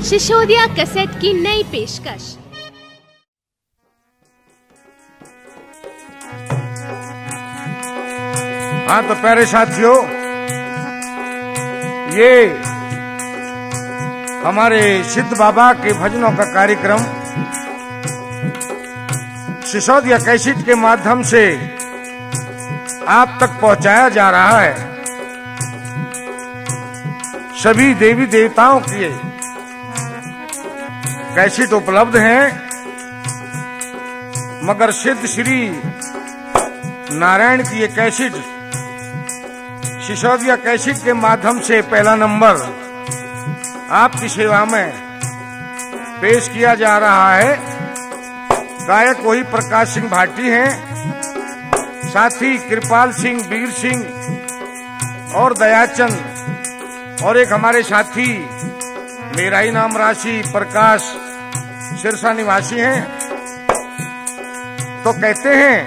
Sisodia cassette की नई पेशकश। हाँ तो प्यारे साथियों, ये हमारे सिद्ध बाबा के भजनों का कार्यक्रम सिसोदिया कैसेट के माध्यम से आप तक पहुंचाया जा रहा है। सभी देवी देवताओं की कैसेट उपलब्ध हैं, मगर सिद्ध श्री नारायण की ये कैसेट सिसोदिया कैसेट के माध्यम से पहला नंबर आपकी सेवा में पेश किया जा रहा है। गायक वही प्रकाश सिंह भाटी हैं, साथी कृपाल सिंह, वीर सिंह और दयाचंद, और एक हमारे साथी मेरा ही नाम राशि प्रकाश सिरसा निवासी हैं। तो कहते हैं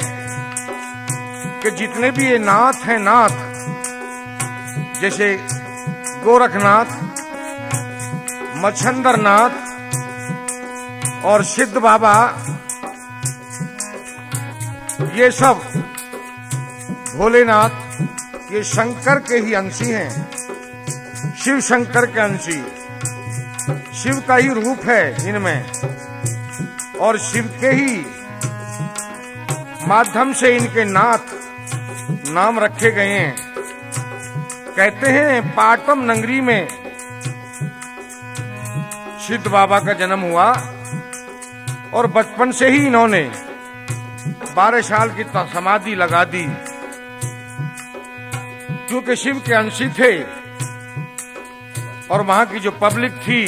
कि जितने भी ये नाथ हैं, नाथ जैसे गोरखनाथ, मच्छंदरनाथ और सिद्ध बाबा, ये सब भोलेनाथ ये शंकर के ही अंशी हैं, शिव शंकर के अंशी, शिव का ही रूप है इनमें, और शिव के ही माध्यम से इनके नाथ नाम रखे गए हैं। कहते हैं पाटम नगरी में सिद्ध बाबा का जन्म हुआ और बचपन से ही इन्होंने 12 साल की समाधि लगा दी, क्योंकि शिव के अंशी थे और वहां की जो पब्लिक थी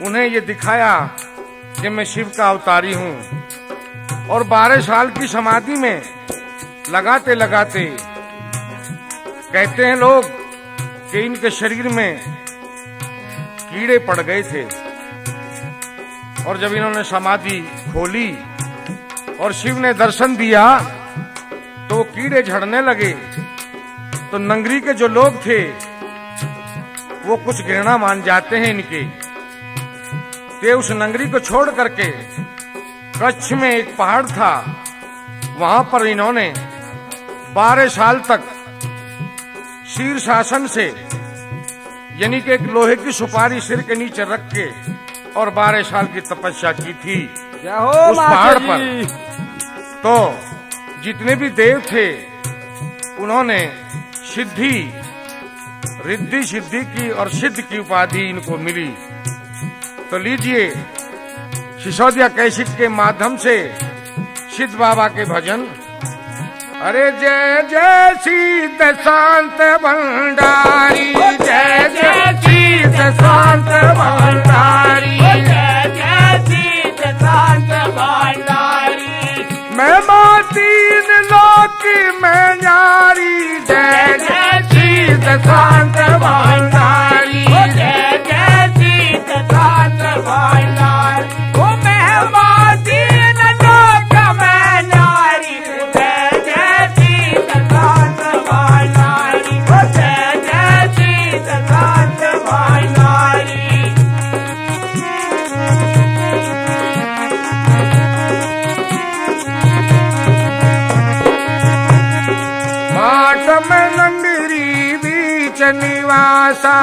उन्हें ये दिखाया कि मैं शिव का अवतारी हूं। और 12 साल की समाधि में लगाते लगाते कहते हैं लोग कि इनके शरीर में कीड़े पड़ गए थे, और जब इन्होंने समाधि खोली और शिव ने दर्शन दिया तो वो कीड़े झड़ने लगे। तो नगरी के जो लोग थे वो कुछ घृणा मान जाते हैं इनके, ते उस नगरी को छोड़ करके कच्छ में एक पहाड़ था, वहां पर इन्होंने 12 साल तक शीर्षासन से, यानी कि एक लोहे की सुपारी सिर के नीचे रख के और 12 साल की तपस्या की थी उस पहाड़ पर। तो जितने भी देव थे उन्होंने सिद्धि, रिद्धि सिद्धि की और सिद्ध की उपाधि इनको मिली। तो लीजिए सिसोदिया कैसेट के माध्यम से सिद्ध बाबा के भजन। अरे जय जय सिद्ध शांत भंडारी, जय जय सिद्ध शांत भंडारी, जय जय सिद्ध शांत भंडारी, मैं मां तीन लोक में न्यारी, जय जय सिद्ध शांत भंडारी, जय जय सिद्ध शांत भंडारी, ओ मैं मां तीन लोक में न्यारी, जय जय सिद्ध शांत भंडारी, जय जय सिद्ध शांत भंडारी। पाट में नंगरी बीच निवासा,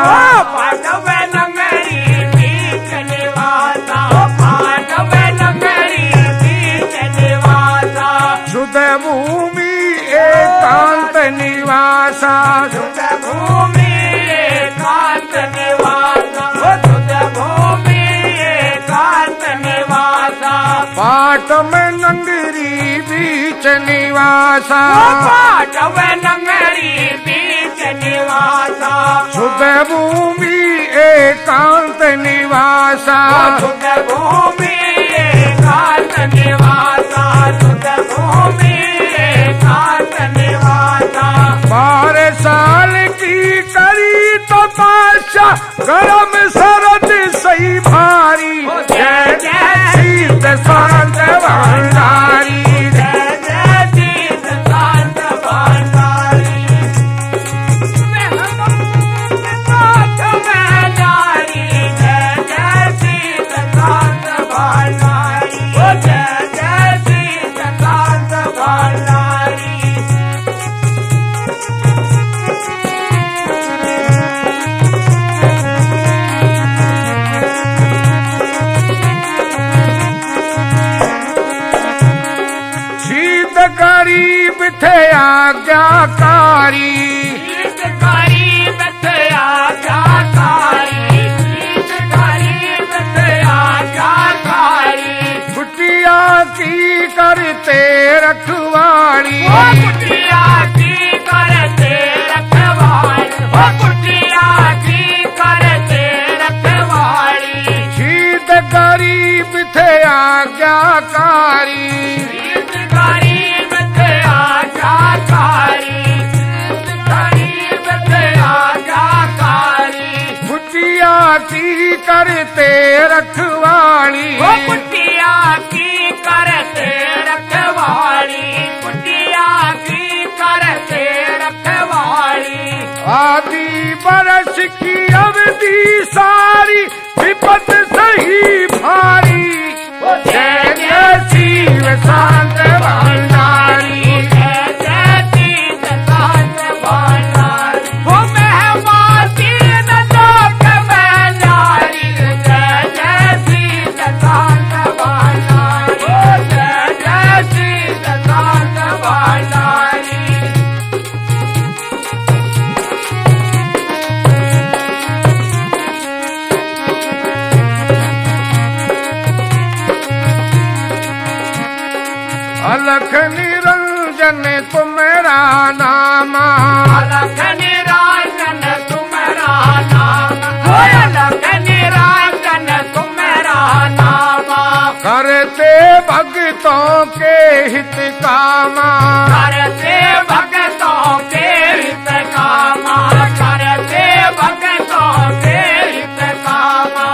पाटव नगरी बीच निवासा, पाटव नगरी बीच निवासा, शुद्ध भूमि एकांत निवासा, शुद्ध भूमि एकांत निवासा, शुद्ध भूमि एकांत निवासा, पाट में नंगरी बीच निवासा, पाटव नगरी बीच निवासा, शुद्ध भूमि एकांत निवासा, शुद्ध भूमि एकांत निवासा, शुद्ध भूमि एकांत निवासा। 12 साल की करी तपस्या, गरम सरद सही भारी, जय जय सिद्ध शांत भंडारी, जय जय सिद्ध शांत भंडारी, मैं हम नाथ में नारी, जय जय आज्ञाकारी, गीतकारी बिथे आज्ञाकारी, गीतकारी बिथे आज्ञाकारी। कुटिया की करते रखवाड़ी, कुटिया की करते रखवाड़ी, कुटिया की करते रखवाड़ी। शीत गरीब थे आज्ञाकारी, गरीब थे आज्ञाकारी, गरीब थे आज्ञाकारी। कुटिया की करते रखवाड़ी, कुटिया की करते रखवाड़ी, कुटिया की करते रखवाड़ी। आदि बरस की अवधि सारी विपत सही भारी, जय जय शिव शांत भंडारी, जय जय शिव शांत भंडारी। वो महमाती न लोक बलिहारी, जय जय शिव शांत भंडारी, जय जय शिव शांत भंडारी। अलख निरंजन तुम्हारा नामा, अलख निरंजन तुम्हारा नाम, अलख निरंजन तुम्हारा नाम। करते भक्तों के हित कामा, करते भक्तों के हित कामा, करते भक्तों के हित कामा।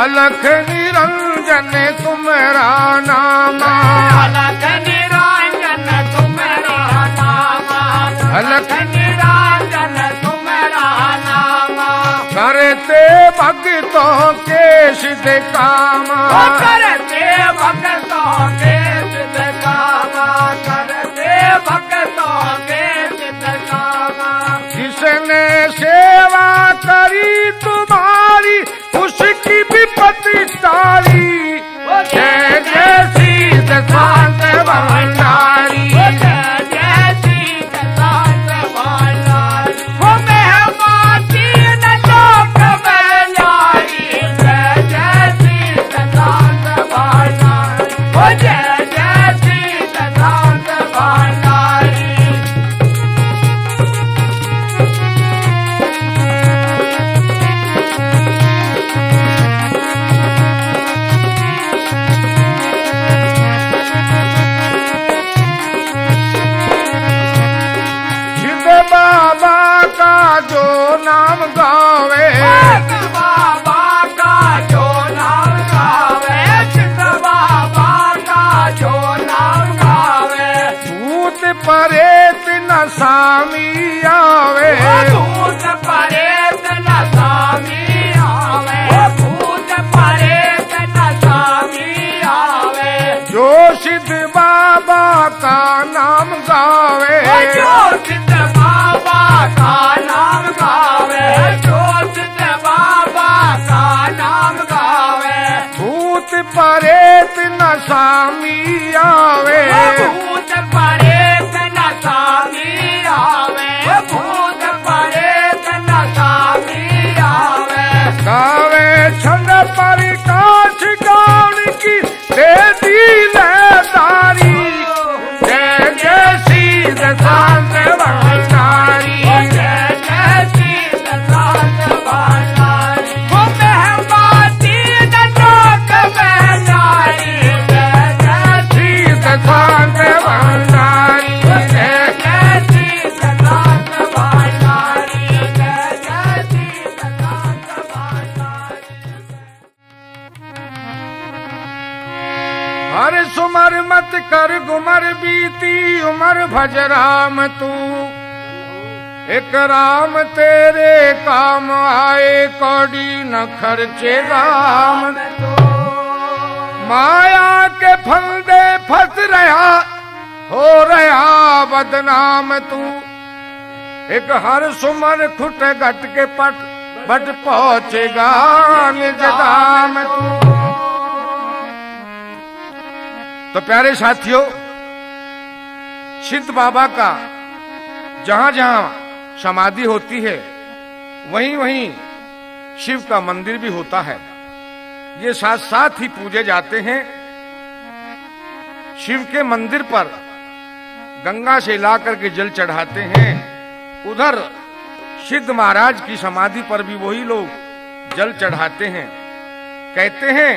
अलख निरंजन तुम्हारा नामा, अलख निरंजन तुम्हारा नाम, अलख निरंजन तुम्हारा नाम। करते भक्तों के सिद्ध कामा, करते भक्तों के सिद्ध कामा, करते भक्तों के सिद्ध कामा। जिसने सेवा करी तुम्हारी उसकी विपत्ति टाली, जय जय शिव शांत भंडारी, जय जय शिव शांत भंडारी। वो महमाती न लोक बलिहारी, जय जय शिव शांत भंडारी, वो जय जय शिव शांत भंडारी। शिव बाबा का जो नाम गावे, बाबा का जो नाम गावे, शिव बाबा का जो नाम गावे। भूत परेत न सामी आवे, भूत परेत न सामी आवे, भूत परेत न सामी आवे। जो सिद्ध बाबा का नाम गावे, जो सिद्ध बाबा का नाम गावे, जो सिद्ध बाबा का नाम गावे। भूत परेत न सामी आवे, भूत परेत न सामी आवे, भूत परेत न सामी आवे। गावे छंद प्रकाश गान की दे दी लहदारी, जय जय शिव शांत भंडारी, जय जय शिव शांत भंडारी। वो महमाती न लोक बलिहारी, जय जय शिव शांत भंडारी, जय जय शिव शांत भंडारी, जय जय शिव शांत भंडारी। हर सुमर मत कर गुमर बीती उमर भज राम तू, एक राम तेरे काम आए कौड़ी न खर्चे राम तू। माया के फंदे फंस रहा हो रहा बदनाम तू, एक हर सुमर खुट घट के पट बट पहुंचेगा निज धाम तू। तो प्यारे साथियों, सिद्ध बाबा का जहां जहां समाधि होती है वहीं वहीं शिव का मंदिर भी होता है। ये साथ साथ ही पूजे जाते हैं। शिव के मंदिर पर गंगा से ला करके जल चढ़ाते हैं। उधर सिद्ध महाराज की समाधि पर भी वही लोग जल चढ़ाते हैं। कहते हैं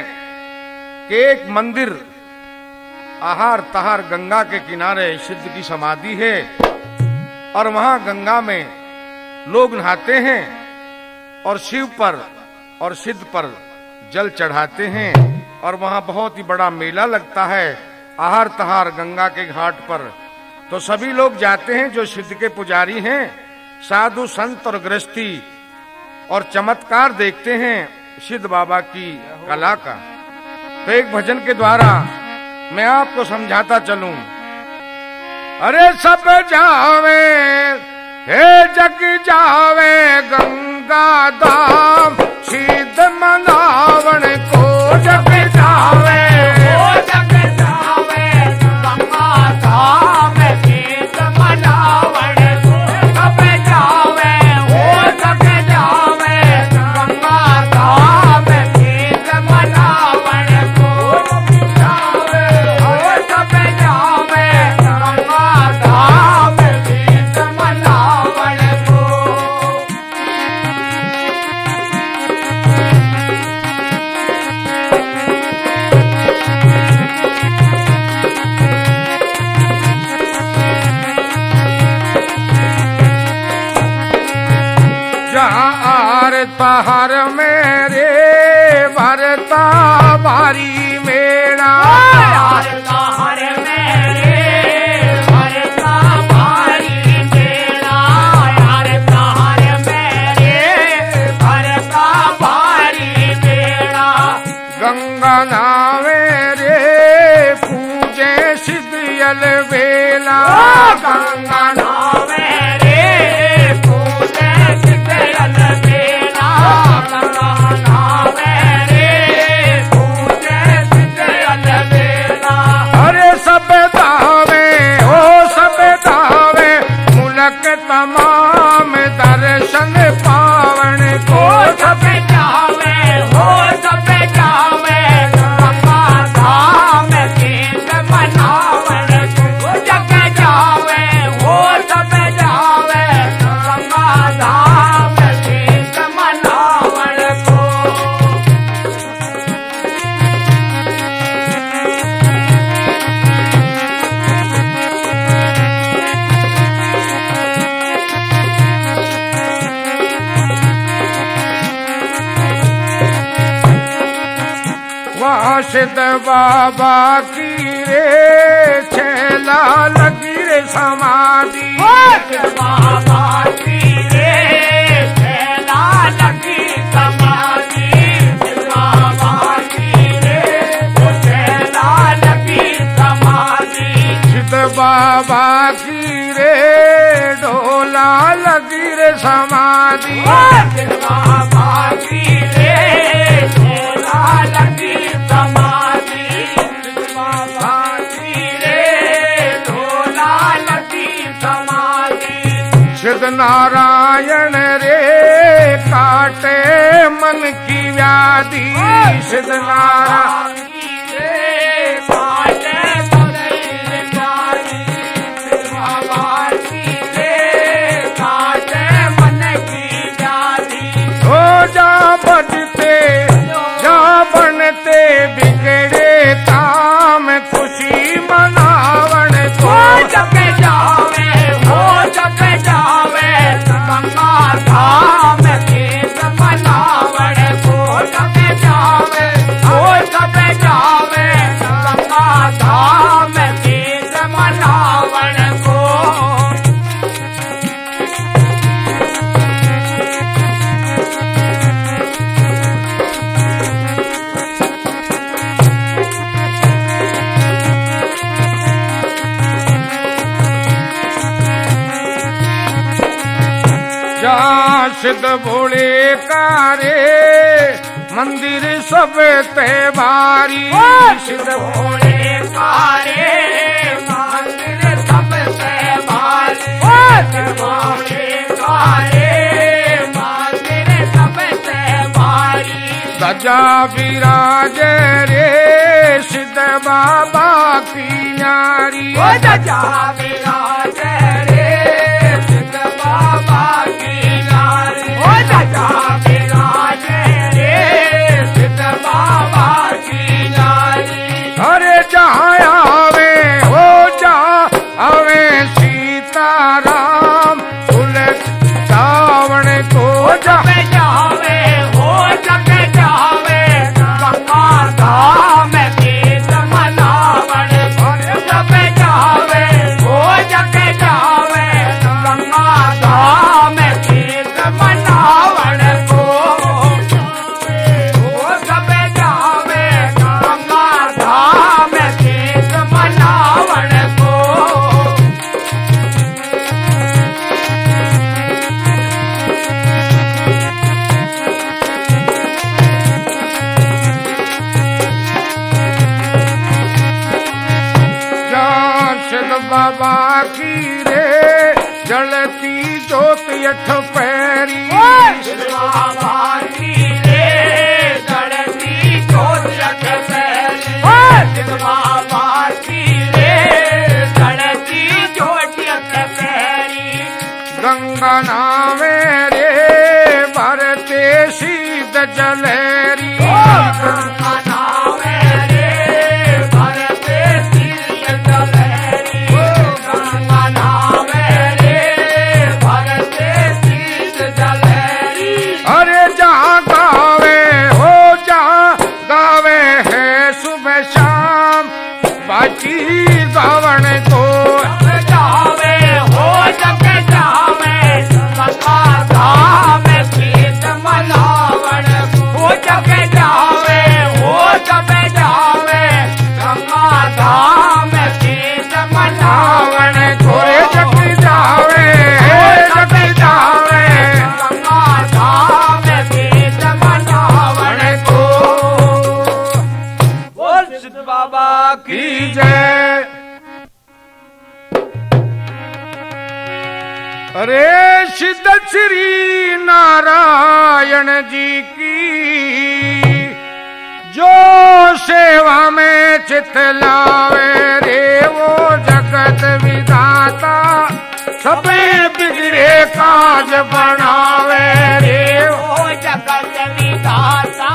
कि एक मंदिर आहार तहार गंगा के किनारे सिद्ध की समाधि है और वहां गंगा में लोग नहाते हैं और शिव पर और सिद्ध पर जल चढ़ाते हैं और वहां बहुत ही बड़ा मेला लगता है आहार तहार गंगा के घाट पर। तो सभी लोग जाते हैं जो सिद्ध के पुजारी हैं, साधु संत और गृहस्थी, और चमत्कार देखते हैं सिद्ध बाबा की कला का। तो एक भजन के द्वारा मैं आपको समझाता चलूं। अरे सब जावे हे जग जावे गंगा धाम, सिद्ध मनावण को जग जावे, ओ जग जावे गंगा धाम, सिद्ध मनावण को सब जावे, ओ जग जावे गंगा धाम, सिद्ध मनावण को जावे, ओ सब जावे गंगा धाम, सिद्ध मनावण को। जहाँ आर तहर मेरे भरता भारी मेरा, यार ताहर मेरे भरता भारी मेरा, यार ताहर मेरे भरता भारी मेरा। गंगा नावे रे पूजे सिद्धियल बेला, गंगा नावे रे पूजे सिद्धियल बेला, गंगा नावे रे पूजे सिद्धियल बेला। अरे सब दावे हो सब दावे, मुलक तमाम दर्शन पावन को सब जावे हो सब जावे गंगा धाम, सिद्ध मनावण को जग जावे, हो सब जावे गंगा धाम, सिद्ध मनावण को। वहाँ सिद्ध बाबा की रे छेला लगी रे समाधि, बाबा की रे छेला लगी समाधि, बाबा की रे छेला लगी समाधि, सिद्ध बाबा की रे ढोला लगी रे समाधि। बाबा की रे छेला लगी समाधि, बाबा की रे ढोला लगी समाधि। सिद्ध नारायण रे काटे मन की व्याधि, सिद्ध नारायण जा बनते बिगड़े काम, खुशी मनावण को जग जावे हो जग जावे गंगा धाम, सिद्ध मनावण को जग जावे हो जग जावे गंगा धाम, सिद्ध मनावण को। जहाँ सिद्ध भोले का रे मंदिर सब ते भारी, सिद्ध भोले का रे मंदिर सबसे भारी, सजा विराजे रे सिद्ध बाबा की नारी। सजा विराजे रे सिद्ध बाबा की नारी। सजा विराजे रे सिद्ध बाबा की नारी। अरे जहाँ आवे हो जा आवे सीताराम फूल सावण को जब जावे हो जब जावे गंगा धाम गीत मनावण। जब जावे हो जब जावे गंगा धाम गीत मनावण को। हो जब जावे गंगा धाम गीत मनावण को। सिद्ध बाबा की रे जलती ज्योत अठ पैरी। बाबा की रे जलती ज्योत अठ पैरी। बाबा की रे जलती ज्योत अठ पैरी। गंगा नामे रे भरते शीत जलेरी। गंगा नामे रे भरते शीत जलेरी। गंगा नामे रे भरते शीत जलेरी। अरे जहाँ गावे हो जहाँ गावे है सुबह शाम बाजी गावण को। जब जावे हो जब जावे गंगा धाम गीत मनावण। हो जब जावे हो जब जावे गंगा धाम गीत मनावण। गोरे जग जावे जग जावे गंगा धाम गीत मनावण को। बोल सिद्ध बाबा की जय। अरे सिद्ध श्री नारायण जी की जो सेवा में चित लावे रे वो जगत विधाता सबे बिगड़े काज बनावे रे। ओ जगत विधाता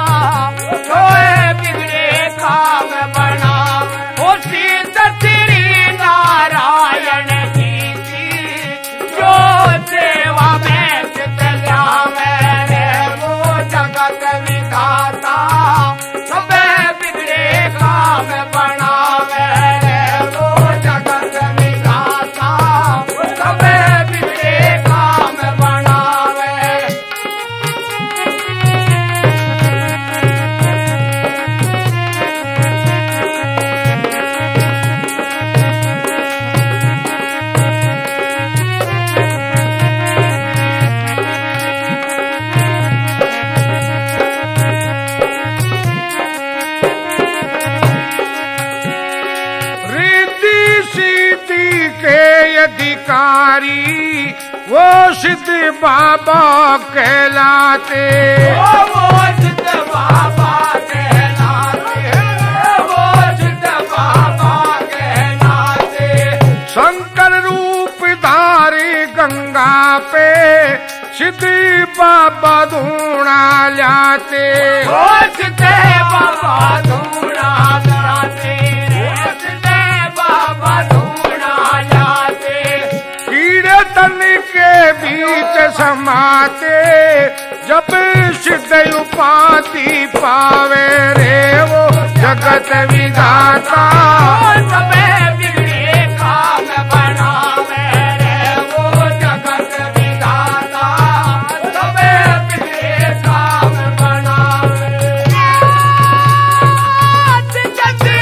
सोए बिगड़े काम बनावे। ओ सिद्ध श्री नारायण जी की जो सेवा में चित लावे रे वो जगत विधाता सबे बिगड़े काम बनावे रे। वो जगत विधाता सबे बिगड़े काम बनावे। रिद्धि सिद्धि के अधिकारी वो सिद्ध बाबा कहलाते। वो सिद्ध बाबा कहलाते। वो सिद्ध बाबा कहलाते। शंकर रूप धारी गंगा पे सिद्ध बाबा धूणा लाते। वो सिद्ध बाबा धूणा लाते। सिद्ध बाबा धूणा लाते। कीड़े तन के बीच समाते जब सिद्ध उपाधि पावे रे वो जगत विधाता सबे बिगड़े काम बनावे रे वो जगत विधाता सबे बिगड़े काम बनावे। सिद्ध श्री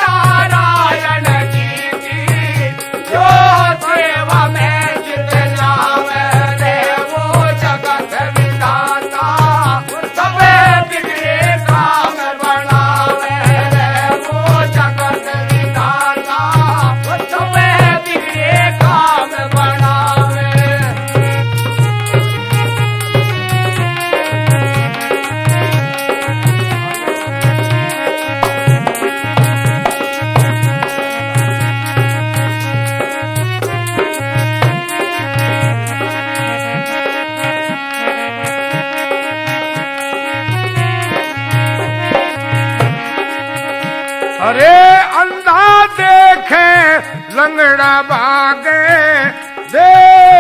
नारायण जी की जो सेवा में चित लावे रे वो जगत विधाता सबे बिगड़े काम बनावे रे वो जगत विधाता अरे अंधा देखे लंगड़ा भागे, दे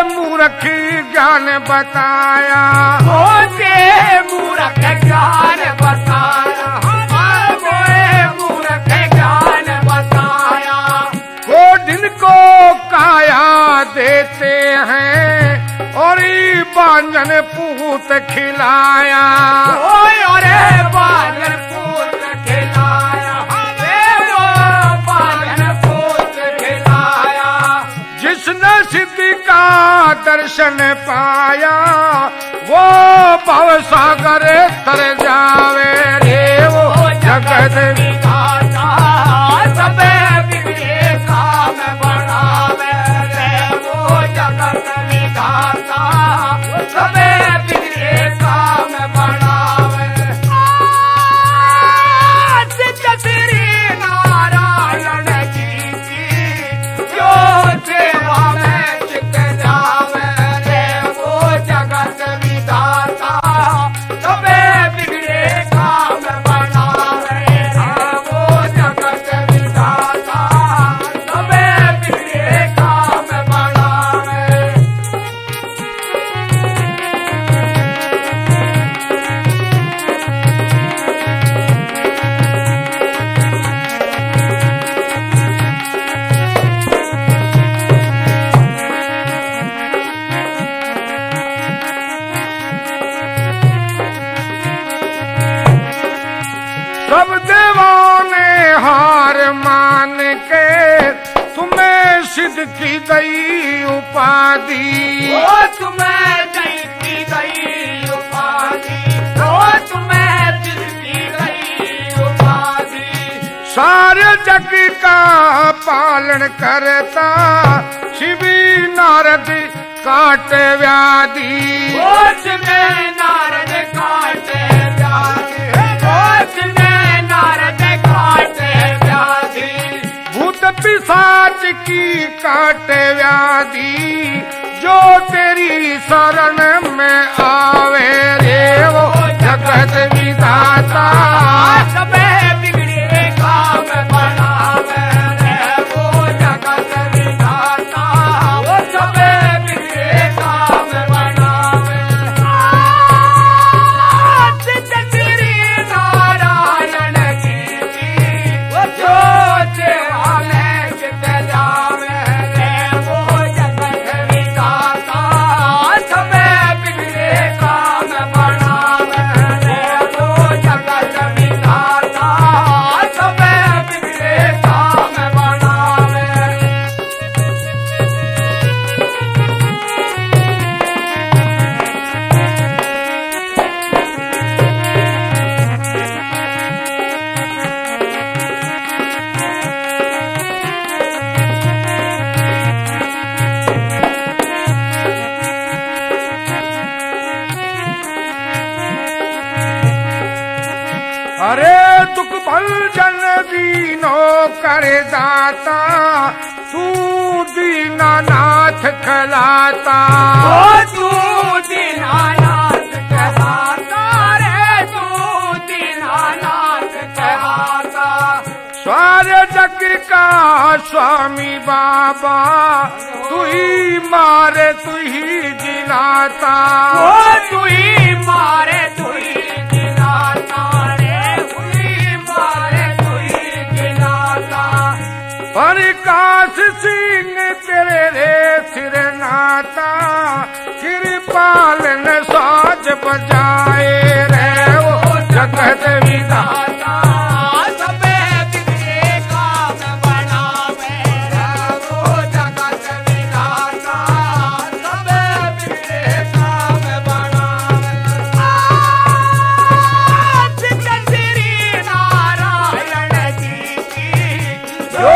मूर्खी ज्ञान बताया। ओ दे मूर्ख ज्ञान बताया, मूर्ख ज्ञान बताया। को दिन को काया देते हैं और बांझन पूत खिलाया। अरे बांझन पूत खिलाया, बांझन पूत खिलाया। जिसने सिद्धि का दर्शन पाया, वो भवसागर तर जावे रे। वो जगत विधाता सबे बिगड़े काम बढ़ावे रे। वो जगत विधाता सबे बिगड़े काम बढ़ावे। सिद्ध श्री नारायण जी की जो सेवा में चित जावे रे। वो जगत विधाता सबे बिगड़े काम बढ़ावे। वो जगत विधाता सबे बिगड़े काम बढ़ावे। सब देवों ने हार मान के तुम्हें सिद्ध की गई उपाधि। वो तुम्हें दी गई उपाधि, वो तुम्हें दी गई उपाधि। सारे जग का पालन करता शिवी नारद काट व्याधि। वो तुम्हें नारद काटे व्याधि, वो तुम्हें नारद काटे व्याधि। भूत पिशाच की काट व्याधि, जो तेरी शरण में आवे रे। वो जगत विधाता सबे बिगड़े काम बनावे रे। वो जगत विधाता वो सबे बिगड़े काम बनावे। सिद्ध श्री नारायण जी की जो सेवा में चित जावे रे। वो जगत विधाता सबे बिगड़े काम बनावे रे। वो जगत विधाता सबे बिगड़े काम बनावे। अरे दुख भंजन दीनो कर दाता, तू दीनानाथ कहलाता। ओ तू दीनानाथ कहलाता रे। तू दीनानाथ कहलाता। सारे जग का स्वामी बाबा, तू ही मारे तू ही जिलाता। ओ तू ही मारे तू ही जिलाता रे। तू ही मारे तू ही जिलाता। प्रकाश सिंह तेरे रे सिर नाता, कृपालन साज बजाए रे। वो जगत विधाता सबे बिगड़े काम बनावे रे। वो जगत विधाता सबे बिगड़े काम बनावे। सिद्ध श्री नारायण जी की जो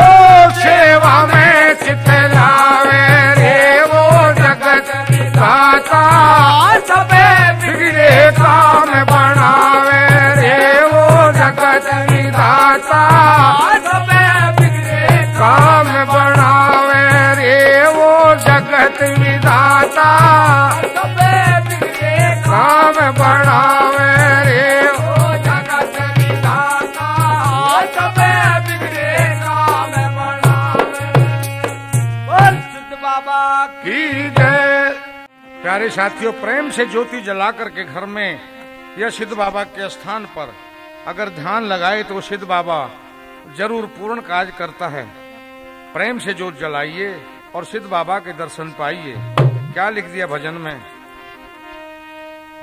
सेवा में चित लावे रे। वो जगत विधाता सबे बिगड़े काम बनावे रे। वो प्यारे साथियों, प्रेम से ज्योति जला करके घर में या सिद्ध बाबा के स्थान पर अगर ध्यान लगाए तो सिद्ध बाबा जरूर पूर्ण कार्य करता है। प्रेम से ज्योत जलाइए और सिद्ध बाबा के दर्शन पाइए। क्या लिख दिया भजन में?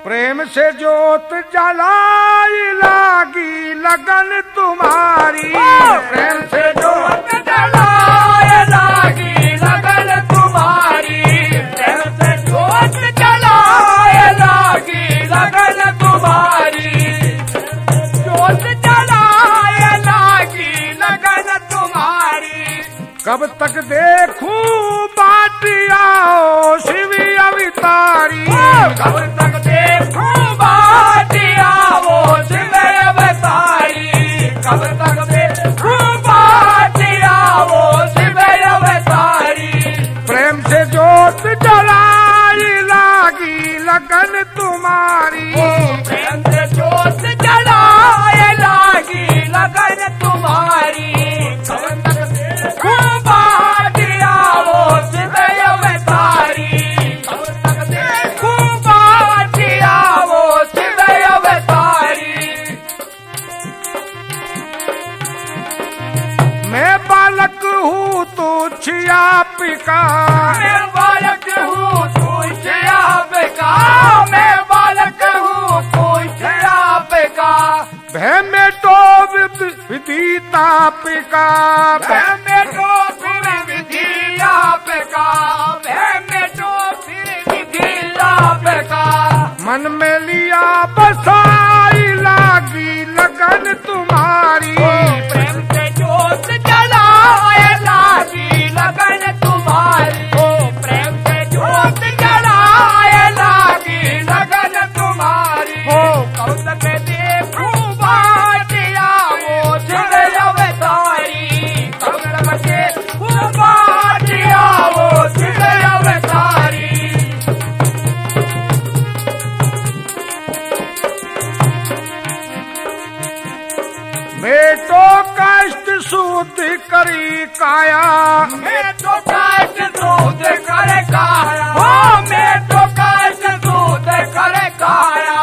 प्रेम से ज्योत जलाई लागी लगन तुम्हारी, प्रेम से ज्योत जलाए लागी लगन तुम्हारी, प्रेम से ज्योत जलाए लागी लगन तुम्हारी, ज्योत जलाए लागी लगन तुम्हारी। कब तक देखूं बाटियाओ शिवी अवतारी, कब तक देखूं बाटियाओ शिव अवतारी, कब तक देखूं बाटियाओ शिव अवतारी। प्रेम से ज्योत जलाई लागी लगन तुम्हारी, प्रेम से ज्योत जलाए लागी लगन तुम्हारी, कब तक देखूं बाटियाओ शिव अवतारी, कब तक देखूं बाटियाओ शिव अवतारी। मैं बालक हूँ तू छिया पिका, मैं बालक हूँ तू शराब का, मैं बालक हूँ तू शराब का, भय में तो विदिता पिका, भय में तो फिर विधि आप का, भय में तो फिर विधि आप का। मन में लिया बसाई लागी लगन तुम्हारी, प्रेम से ज्योत जलाए लागी लगन तुम्हारी, प्रेम से ज्योत जलाए लागी लगन तुम्हारी। कब तक देखूं बाटियाओ शिव अवतारी, कब तक देखूं बाटियाओ शिव अवतारी। बेटो कष्ट सूत करी काया, मैं तो कष्ट दूध करे काया, हो मैं तो कष्ट दूध करे काया,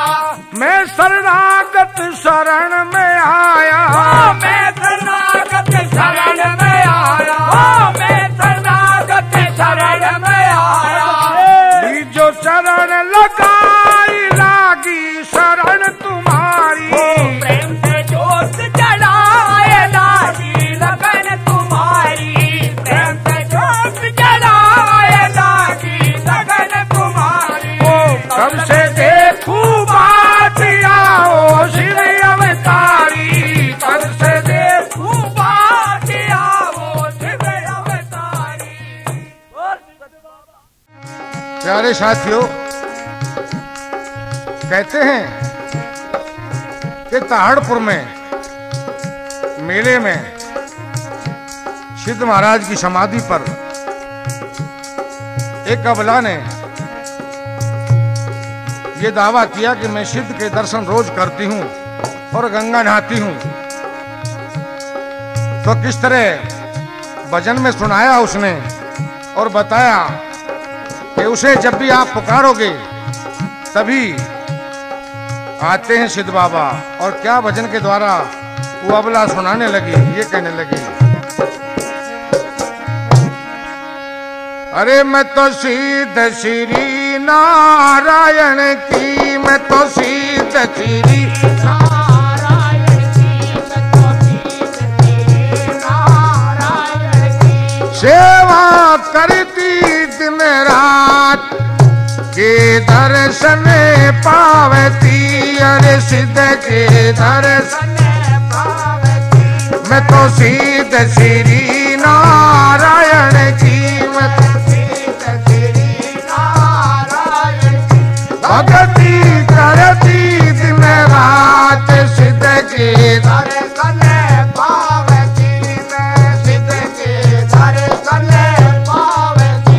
मैं शरणागत शरण में आया, हो मैं शरणागत शरण में आया, हो मैं शरणागत शरण में आया। जो चरण लगाई लागी शरण तुम्हारी, प्रेम से ज्योत जलाए लागी लगन तुम्हारी, प्रेम से ज्योत जलाए लागी लगन तुम्हारी। कब से देखूं बाटियाओ शिव अवतारी, कब से देखूं। बाटियाओ शिव अवतारी। प्यारे साथियों, कहते हैं कि ताहड़पुर में मेले में सिद्ध महाराज की समाधि पर एक अबला ने ये दावा किया कि मैं सिद्ध के दर्शन रोज करती हूँ और गंगा नहाती हूँ। तो किस तरह भजन में सुनाया उसने और बताया कि उसे जब भी आप पुकारोगे तभी आते हैं सिद्ध बाबा। और क्या भजन के द्वारा वो अबला सुनाने लगी, ये कहने लगी, अरे मैं तो सिद्ध श्री नारायण की, मैं तो सिद्ध श्री नारायण की, मैं तो सिद्ध श्री नारायण की सेवा करती दिन रात के दर्शन पावती, अरे सिद्ध के दर्शन पावती। मैं तो सिद्ध श्री नारायण की, मैं तो सिद्ध श्री नारायण की भक्ति करती दिन रात सिद्ध के दर्शन पावती, मैं सिद्ध के दर्शन पावती।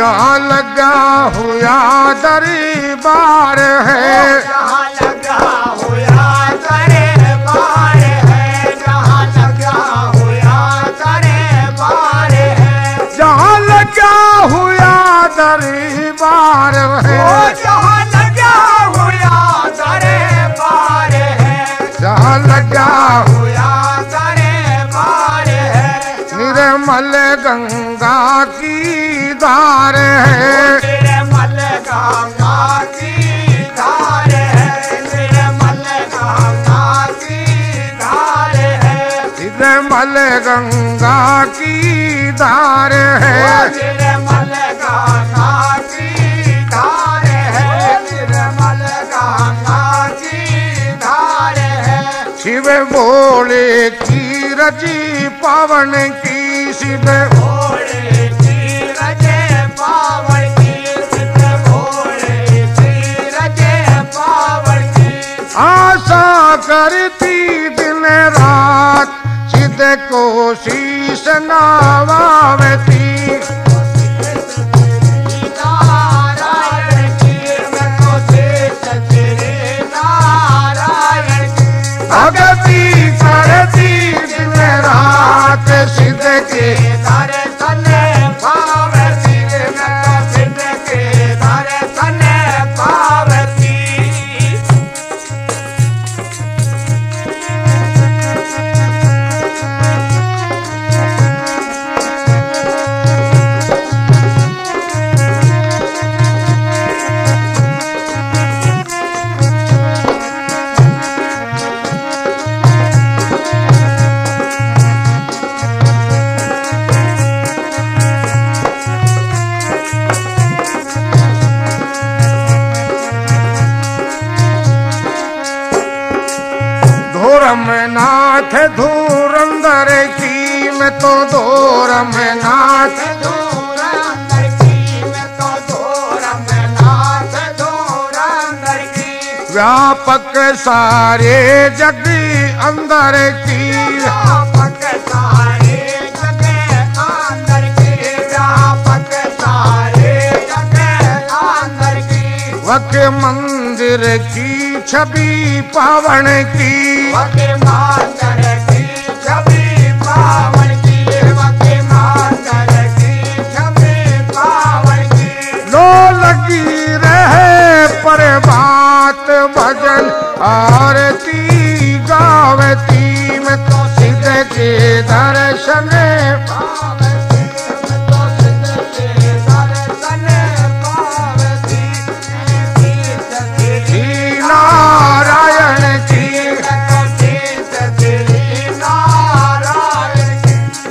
जहाँ लगा हुआ दरबार है, जहाँ लगा हुआ दरबार है, जहाँ लगा हुआ दरबार है, जहाँ लगा हुआ दरबार है, जहाँ लगा हुआ दरबार है, जहाँ लगा हुआ दरबार है, निर्मल गंगा की धार है, निर्मल गंगा की धार है, निर्मल गंगा की धार है, निर्मल गंगा की धार है, निर्मल गंगा की धार है, निर्मल गंगा की धार है, शिव भोले की रची पावन की, शिव भोले की रजे पावन की, शिव भोले की रजे पावन की, आशा करती दिन रात सिद्ध को शीश नवावती, नारायण की मैं तो देश तेरे नारायण की, भगती करती दिन रात सिद्ध के दर्शन पावती, मैं तो सिद्ध के दर्शन पावती। धोरमनाथ धुरंधर की, मैं तो धोरमनाथ धुरंधर की, मैं तो धोरमनाथ धुरंधर की, व्यापक सारे जग अंदर की, व्यापक सारे जग अंदर की, व्यापक सारे जग अंदर की, वक मंदिर की छवि पावन की, वके मातर की छवि पावन की, वके मातर की छवि पावन की, लो लगी रहे पर बात भजन आरती गावती, मैं तो सिद्ध के दर्शन पावती, मैं तो सिद्ध के दर्शन पावती, श्री नारायण की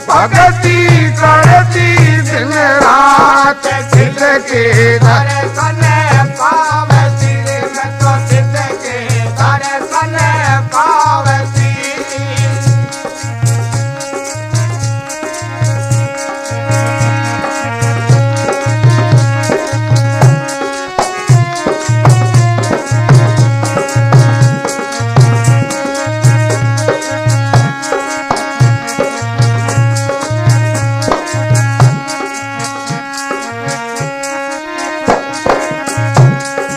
भगती करती दिन रात सिद्ध के दर्शन पावती, मैं तो सिद्ध के दर्शन पावती।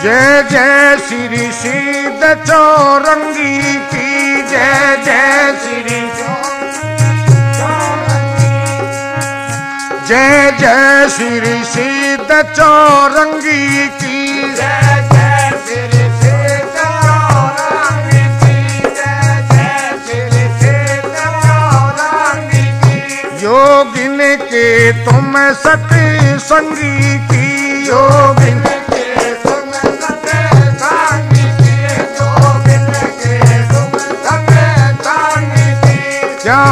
जय जय श्री सिद्ध चौरंगी की, जय जय श्री जय जय श्री सिद्ध चौरंगी की, जय जय श्री सिद्ध चौरंगी की, जय जय श्री सिद्ध चौरंगी की, योगिन के तुम सत्संगी की, योगिन के तुम सत्संगी की, योगिन के तुम सत्संगी की, क्या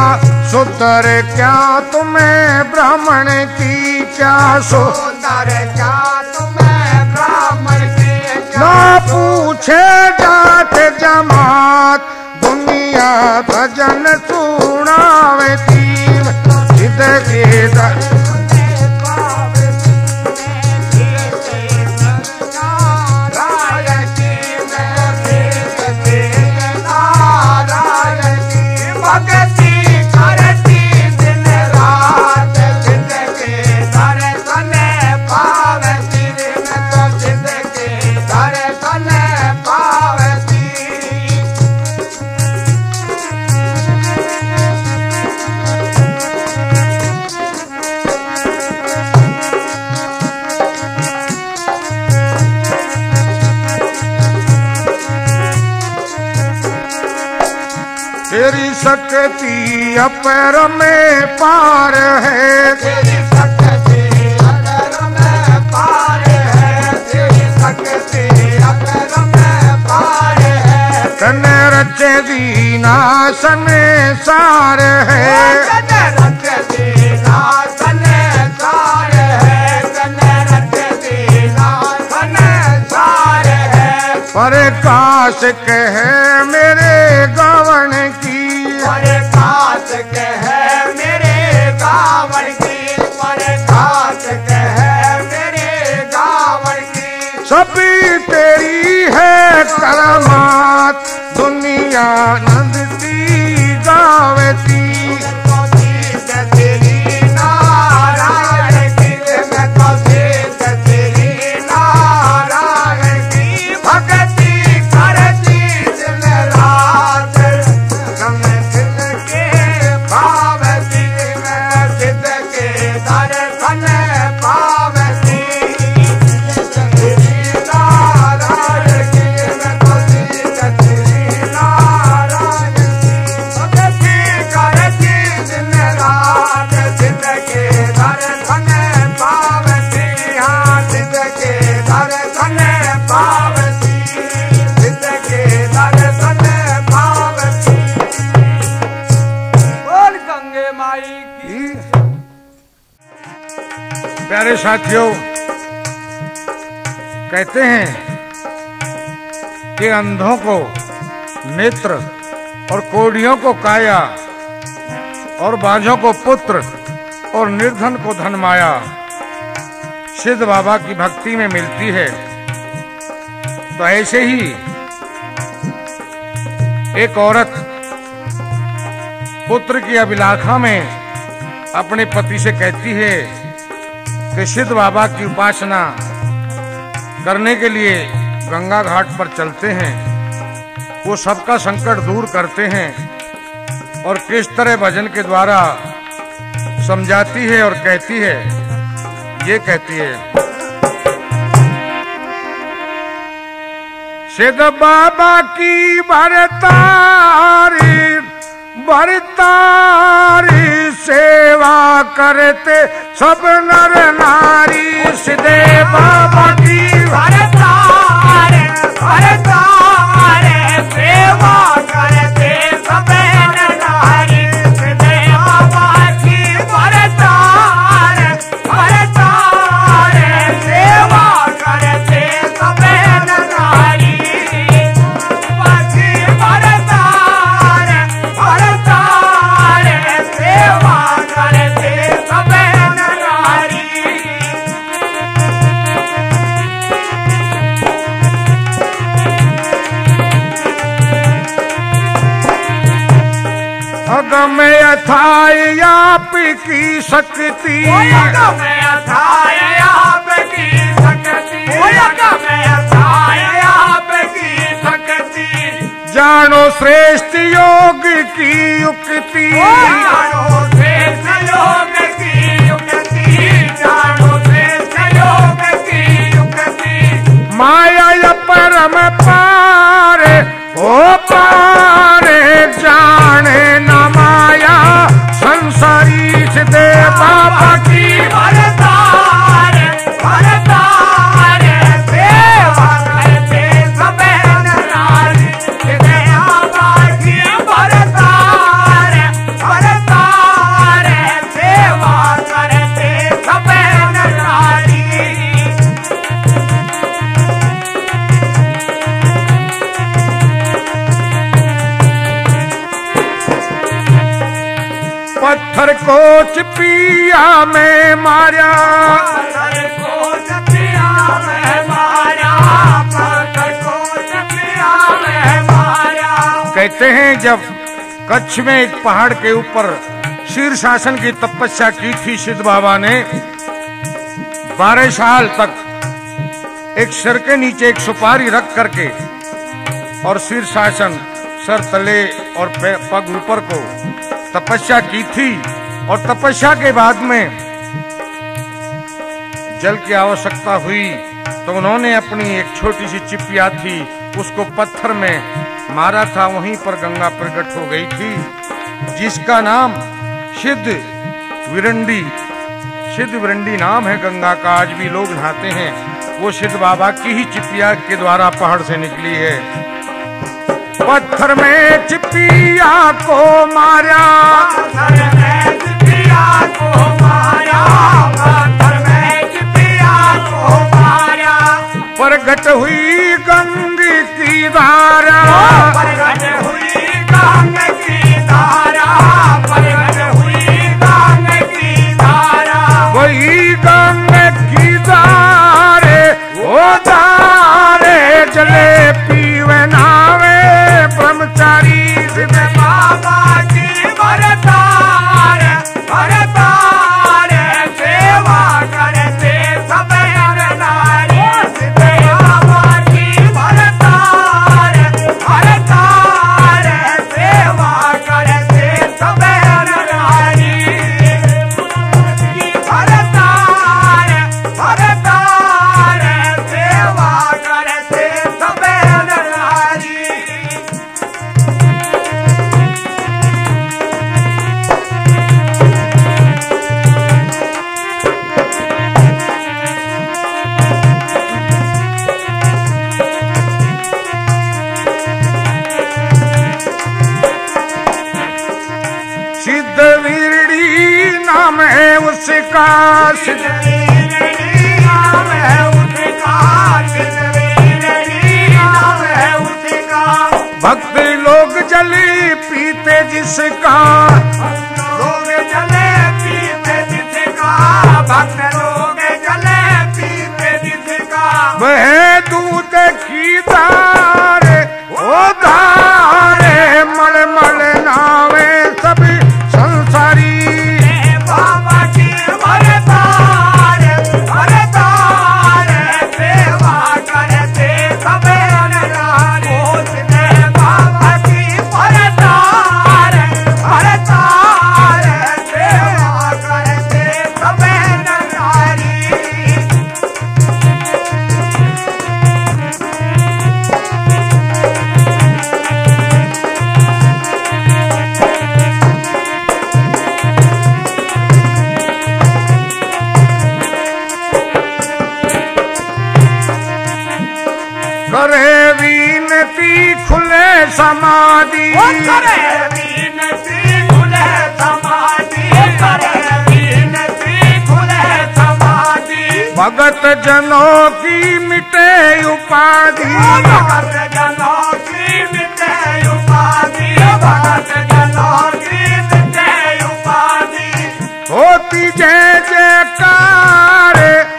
सुतर क्या तुम्हें ब्राह्मण की, क्या सुंदर क्या तुम्हें ब्राह्मण की, ना पूछे जात जमात दुनिया भजन सुनावती, सिद्ध के नारायण की, मैं नारायण की भक्ति करती दिन रात, सिद्ध के दर्शन पा तेरी शक्ति अपैर में पार है, तेरी शक्ति अपैर में पार है, तेरी शक्ति अपैर में पार है। तने रचे दीना संसार है, तने रचे दीना संसार है, तने रचे दीना संसार है। प्रकाश कहे मेरे गावन की, प्रकाश कहे मेरे गावन की, प्रकाश कहे मेरे गावन की। सभी तेरी है करामात, दुनिया नंदती गावती। तेरी नारायण की, मैं तो सीत तेरी नारायण की भक्ति करती दिन रात। मैं सिद्ध के पावती, मैं सिद्ध के दर्शन पावती। तेरी नारायण की, मैं तो सीत तेरी नारायण की भक्ति करती दिन रात। सिद्ध के दर्शन पावती, हाँ सिद्ध के दर्शन पावती, सिद्ध के दर्शन पावती। बोल गंगे माई की। प्यारे साथियों, कहते हैं कि अंधों को नेत्र और कोढ़ियों को काया और बांझों को पुत्र और निर्धन को धन माया सिद्ध बाबा की भक्ति में मिलती है। तो ऐसे ही एक औरत पुत्र की अभिलाषा में अपने पति से कहती है कि सिद्ध बाबा की उपासना करने के लिए गंगा घाट पर चलते हैं, वो सबका संकट दूर करते हैं। और किस तरह भजन के द्वारा समझाती है और कहती है, ये कहती है, सिद्ध बाबा की बरतारी बरतारी सेवा करते सब नर नारी। सिद्ध बाबा की भरतारे भरतारे सेवा करते सब नर नारी। सिद्ध बाबा की भरतारे भरतारे सेवा करते सब नर नारी। बाकी भरतारे भरतारे सेवा करते सब नर नारी। अगम अथाई आपकी शक्ति, अगम अथाई आपकी शक्ति, अगम अथाई आपकी शक्ति। जानो श्रेष्ठ योग की युक्ति, जानो श्रेष्ठ योग की युक्ति, जानो श्रेष्ठ योग की युक्ति। माया परम पारे ओ पारे जाने न माया संसारी। सिद्ध बाबा की भरतारे भरतारे सेवा करते सब नर नारी। सिद्ध बाबा की भरतारे भरतारे सेवा करते सब नर नारी। पत्थर को चिपिया में मारा, पत्थर को चपिया में मारा, पत्थर को चपिया में मारा। कहते हैं जब कच्छ में एक पहाड़ के ऊपर शीर्षासन की तपस्या की थी सिद्ध बाबा ने, 12 साल तक एक सिर के नीचे एक सुपारी रख करके और शीर्षासन सर तले और पग ऊपर को तपस्या की थी। और तपस्या के बाद में जल की आवश्यकता हुई तो उन्होंने अपनी एक छोटी सी चिपिया थी उसको पत्थर में मारा था वहीं पर गंगा प्रकट हो गई थी, जिसका नाम सिद्ध विरंडी नाम है गंगा का। आज भी लोग नहाते हैं। वो सिद्ध बाबा की ही चिपिया के द्वारा पहाड़ से निकली है। पत्थर में चिपिया को मारा, पत्थर में चिपिया को मारा, पत्थर में चिपिया को मारा। प्रगट हुई गंगा की धारा, प्रगट हुई गंगा की धारा, प्रगट हुई गंगा की धारा। वही गंगा की धारे, वो धारे जले पीवे नावे ब्रह्मचारी। सिद्ध बाबा की वरदान, वरदान सेवा करते सब नर नारी। सिद्ध बाबा की वरदान, वरदान सेवा करते सब नर नारी। वरदान, वरदान सेवा करते सब नर नारी। सिद्ध वीरडी नाम है उसका, सिद्ध नाम है उसका, सिद्ध नाम है उसका। भक्त लोग जली पीते जिसका, लोग जले पीते जिसका, भक्त लोग जले पीते जिसका। वह दूध की धारे, ओ धारे मल मल नावे सभी संसारी। बाबा की वरदान, वरदान सेवा करते सब नर नारी। सिद्ध बाबा की वरदान, वरदान सेवा करते सब नर नारी। करे विनती खुले समाधि, करे विनती खुले समाधि, करे विनती खुले समाधि। भगत जनों की मिटे उपाधि, भगत जनों की मिटे उपाधि, भगत जनों की मिटे उपाधि। होती जय जयकार,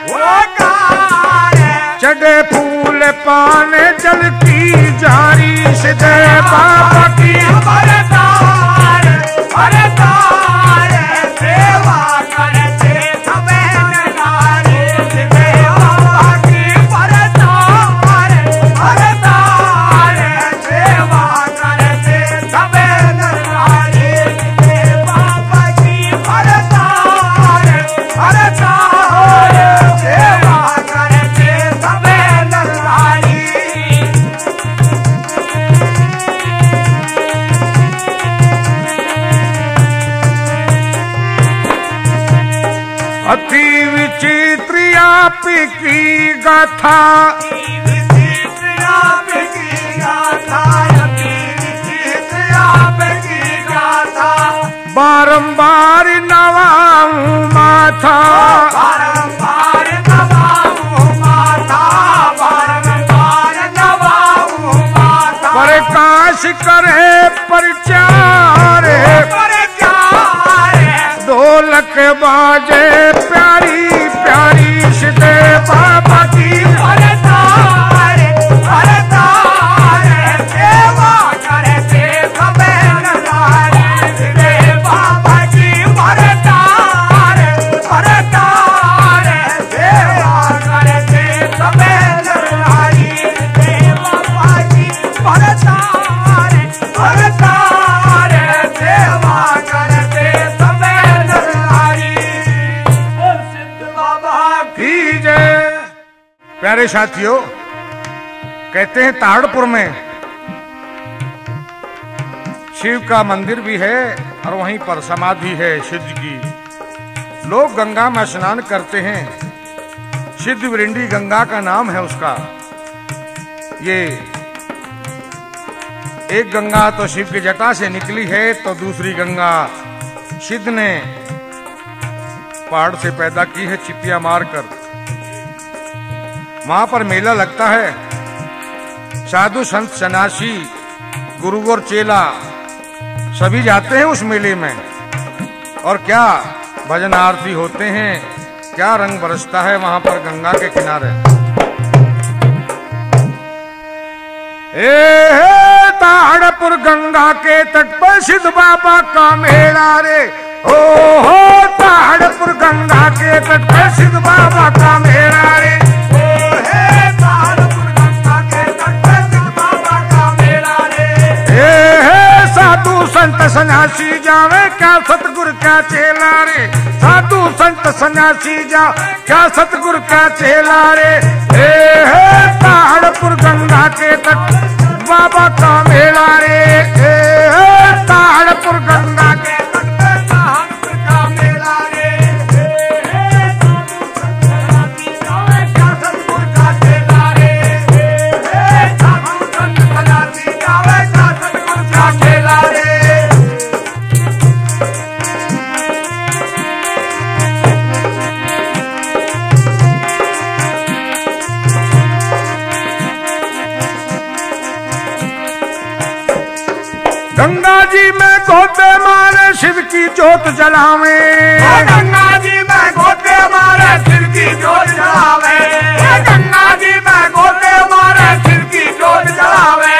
वो कार चढ़े फूल पान जल की जारी। सिद्ध बाबा की वरदान, वरदान सेवा करते सब नर नारी। सिद्ध बाबा की वरदान, वरदान सेवा करते सब नर नारी। सिद्ध बाबा की वरदान, वरदान सेवा करते सब नर नारी। अति विचित्र आप की गाथा, बारंबार नवाऊं माथा। बारंबार नवाऊं माथा, बारंबार नवाऊं माथा। प्रकाश करे प्रचार, ढोलक बाजे प्यारी प्यारी। सिद्ध बाबा की वरदान, वरदान सेवा करते सब नर नारी। सिद्ध बाबा की वरदान, वरदान सेवा करते सब नर नारी। सिद्ध बाबा की वरदान, वरदान सेवा करते सब नर नारी। सिद्ध बाबा की जय। प्यारे साथियों, कहते हैं ताड़पुर में शिव का मंदिर भी है और वहीं पर समाधि है शिव की। लोग गंगा में स्नान करते हैं। सिद्ध विरिंडी गंगा का नाम है उसका। ये एक गंगा तो शिव की जटा से निकली है, तो दूसरी गंगा सिद्ध ने पहाड़ से पैदा की है चिपिया मारकर। वहां पर मेला लगता है। साधु संत सन्यासी गुरु और चेला सभी जाते हैं उस मेले में, और क्या भजन आरती होते हैं, क्या रंग बरसता है वहां पर गंगा के किनारे। ताड़पुर गंगा के तट पर सिद्ध बाबा का मेला रे। ओ हो ताड़पुर गंगा के तट पर सिद्ध बाबा का मेला रे। साधु संत सन्यासी जावे क्या सतगुरु क्या चेला रे। साधु संत सन्यासी जा क्या सतगुरु क्या चेला रे। ताड़पुर गंगा के तट बाबा का मेला रे। ताड़पुर गंगा के तट ताड़पुर का मेला रे। क्या सतगुरु का चेला रे। साधु संत सन्यासी जावे क्या सतगुरु का चेला रे। गंगा जी में गोते मारे शिव की जोत जलावे। गंगा जी में गोते मारे शिव की जोत जलावे। गंगा जी में गोते मारे शिव की जोत जलावे।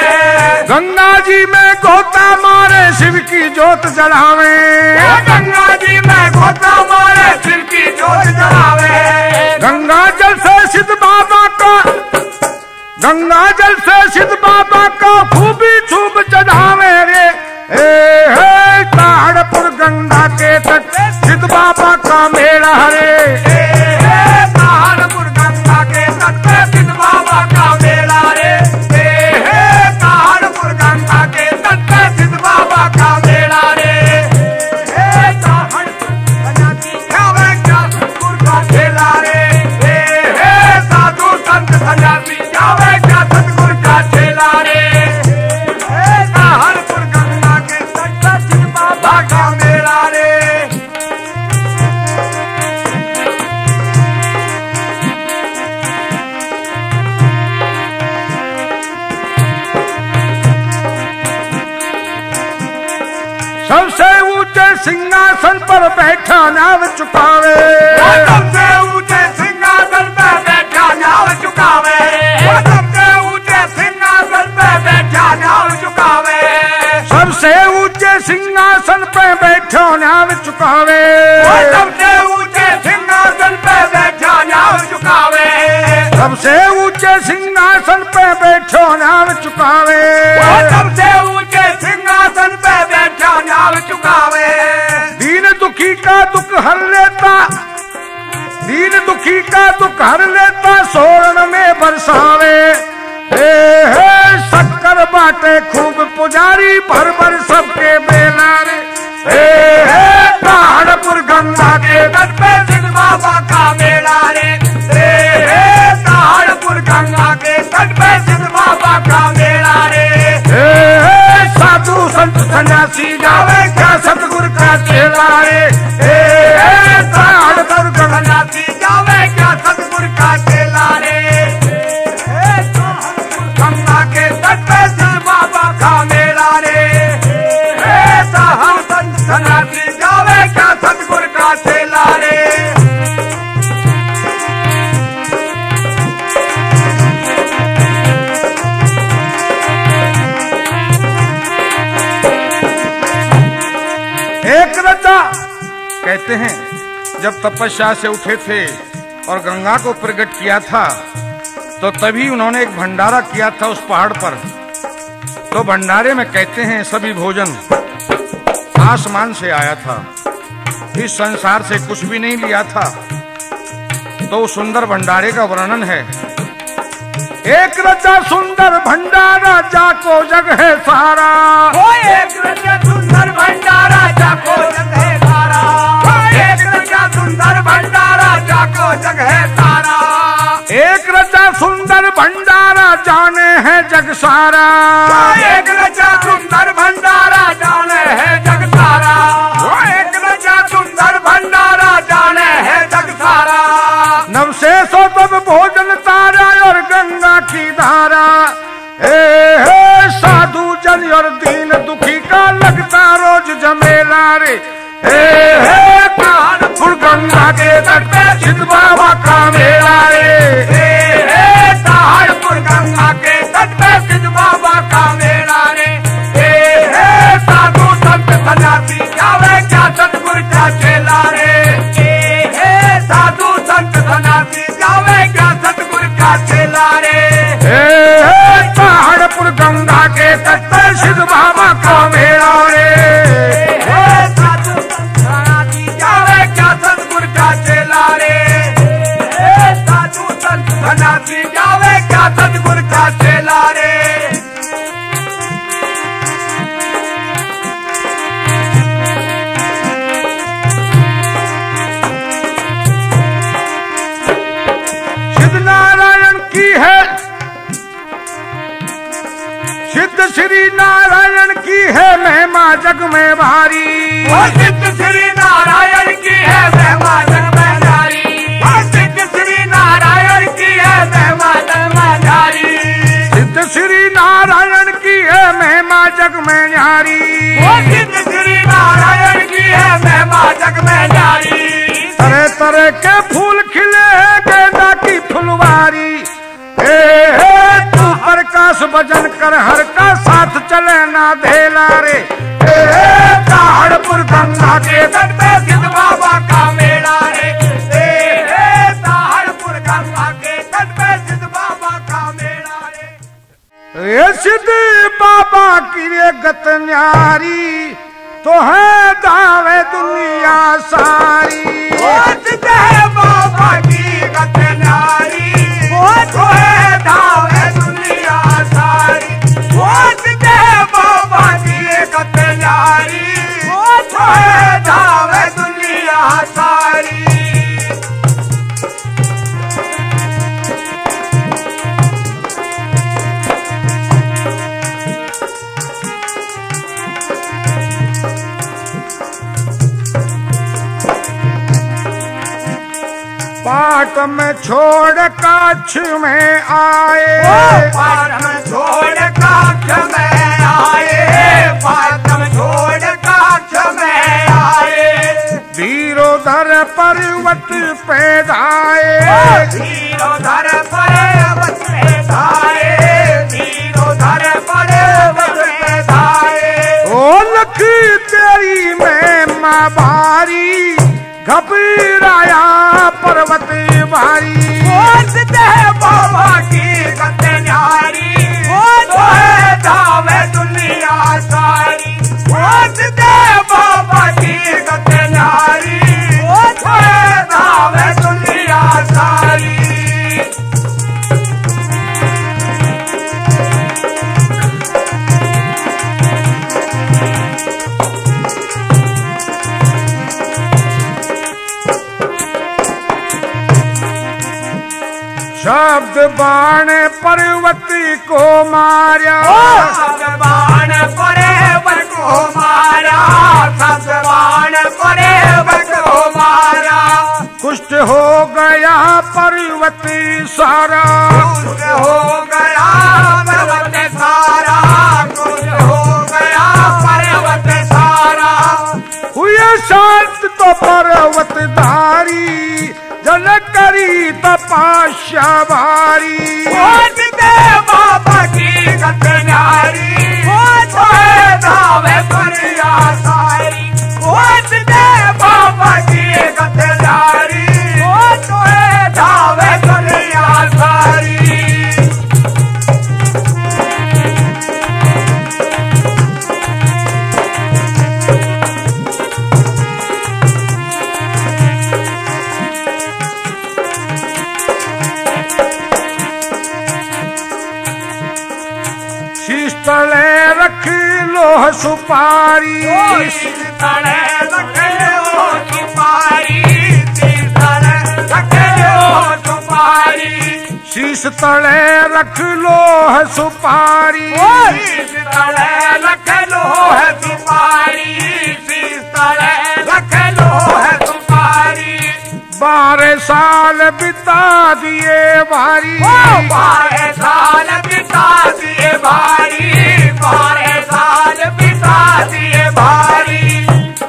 गंगा जी में गोता मारे शिव की जोत जलावे। गंगा जी में गोता मारे शिव की जोत जलावे। गंगा जल से सिद्ध बाबा का, गंगा जल से सिद्ध बाबा का खूबी छूब चढ़ावे रे। ताड़पुर गंगा के तट सिद्ध बाबा का मेला रे। ताड़पुर गंगा के तट सिद्ध बाबा का मेला रे। ताड़पुर गंगा के तट सिद्ध बाबा का मेला रे। साधु संत सन्यासी जावे क्या सतगुरु का चेला रे। ताड़पुर गंगा के तट सिद्ध बाबा का मेला रे। सबसे ऊंचे सिंहासन पर बैठा नाव चुकावे। सबसे ऊंचे सिंहासन पर बैठा नाव चुकावे। सबसे ऊंचे सिंहासन पर बैठा नाव चुकावे। सबसे ऊंचे सिंहासन पर बैठा नाव चुकावे। सबसे ऊंचे सिंहासन पर बैठा नाव चुकावे। सबसे ऊंचे सिंहासन पर बैठो नाव चुकावे। सबसे ऊंचे सिंहासन पर बैठा नाव चुकावे। दीन दुखी का दुख हर लेता, दीन दुखी का दुख हर लेता, सोरण में बरसावे। शक्कर बाटे खूब पुजारी, भर भर सबके बेला रे। ताड़पुर गंगा के तट पे सिद्ध बाबा का मेला रे। ताड़पुर गंगा के तट पे सिद्ध बाबा का मेला रे। साधु संत सन्यासी जावे क्या सतगुरु का चेला रे। ताड़पुर सन्यासी जावे क्या सतगुरु का चेला रे। गंगा के तट पे सिद्ध बाबा का मेला रे। साधु संत सन्यासी जावे क्या सतगुरु का चेला रे। एक राजा कहते हैं जब तपस्या से उठे थे और गंगा को प्रकट किया था, तो तभी उन्होंने एक भंडारा किया था उस पहाड़ पर। तो भंडारे में कहते हैं सभी भोजन आसमान से आया था, इस संसार से कुछ भी नहीं लिया था। तो सुंदर भंडारे का वर्णन है। एक रचा सुंदर भंडारा, जाको जग है सारा। एक रचा बाबा को जग है सारा। एक रचा सुंदर भंडारा जाने है जग सारा। एक रचा सुंदर भंडारा जाने है जग सारा। एक रचा सुंदर भंडारा जाने है जग सारा। नव से सो तब भोजन तारा और गंगा की धारा। साधु जन और दीन दुखी का लगता रोज जमेला रे। कानपुर गंगा के तट पे सिद्ध बाबा का मेला रे। सहारनपुर गंगा के तट पे सिद्ध बाबा का मेला रे। साधु संत सन्यासी जावे क्या सतगुरु का चेला रे। साधु संत सन्यासी जावे क्या सतगुरु का चेला रे। सहारनपुर गंगा के तट पे सिद्ध बाबा का मेला रे। सन्यासी जावे क्या सतगुरु का चेला रे। सिद्ध नारायण की है सिद्ध श्री नारायण की है महिमा जग में भारी। सिद्ध श्री नारायण की है महिमा जग में भारी। सिद्ध श्री नारायण की है महिमा जग में भारी। सिद्ध श्री नारायण की है महिमा जग में न्यारी। सिद्ध श्री नारायण की है महिमा जग में भारी। तरह तरह के फूल खिले हैं गेंदा की फुलवारी। तू प्रकाश भजन कर हर का साथ चले ना धेला रे। सहारनपुर गंगा के तट पे सिद्ध बाबा का मेला रे। सहारनपुर गंगा के तट पे सिद्ध बाबा का मेला रे। ये सिद्ध बाबा की रे गत न्यारी तो है दावे दुनिया सारी। सिद्ध है बाबा की गत न्यारी तो है दावे दुनिया सारी। सिद्ध है बाबा की गत न्यारी तो है दावे दुनिया सारी। पाट में छोड़ काछ में आए। पाट में छोड़ काछ में आए। पाट में छोड़ काछ में आए। धीरोधर पर्वत पे धाए। धीरोधर पर्वत पे धाए। धीरोधर पर्वत पे धाए। ओ लखी तेरी में माँ भारी घबराया पर्वत भारी। सिद्ध है बाबा की गत न्यारी तो है दावे दुनिया सारी। सिद्ध है बाबा की गत न्यारी तो है दावे दुनिया सारी। शब्द बाण पर्वती को मारा। शब्द बाण पर्वत को मारा। शब्द बाण पर्वत को मारा। कुष्ठ हो गया पर्वती सारा। कुष्ठ हो गया पर्वत सारा। कुष्ठ हो गया पर्वत सारा। हुए शांत तो पर्वत धारी जल करी तपस्या भारी। सिद्ध बाबा की गत न्यारी तो है दावे दुनिया सारी। सिद्ध बाबा की गत न्यारी तो है दावे दुनिया सारी। तले रख लो सुपारी। तले रख लो सुपारी। तले रख सुपारी शीश तले रख लो है सुपारी शीश तले रख लो है सुपारी शीश तले रख लो है सुपारी 12 साल बिता दिए भारी 12 साल बिता दिए भारी 12 साल बिता दिए भारी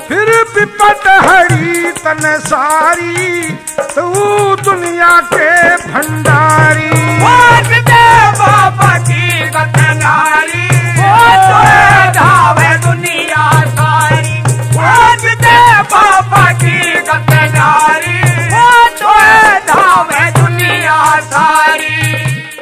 फिर विपत हरी तन सारी तू दुनिया के भंडारी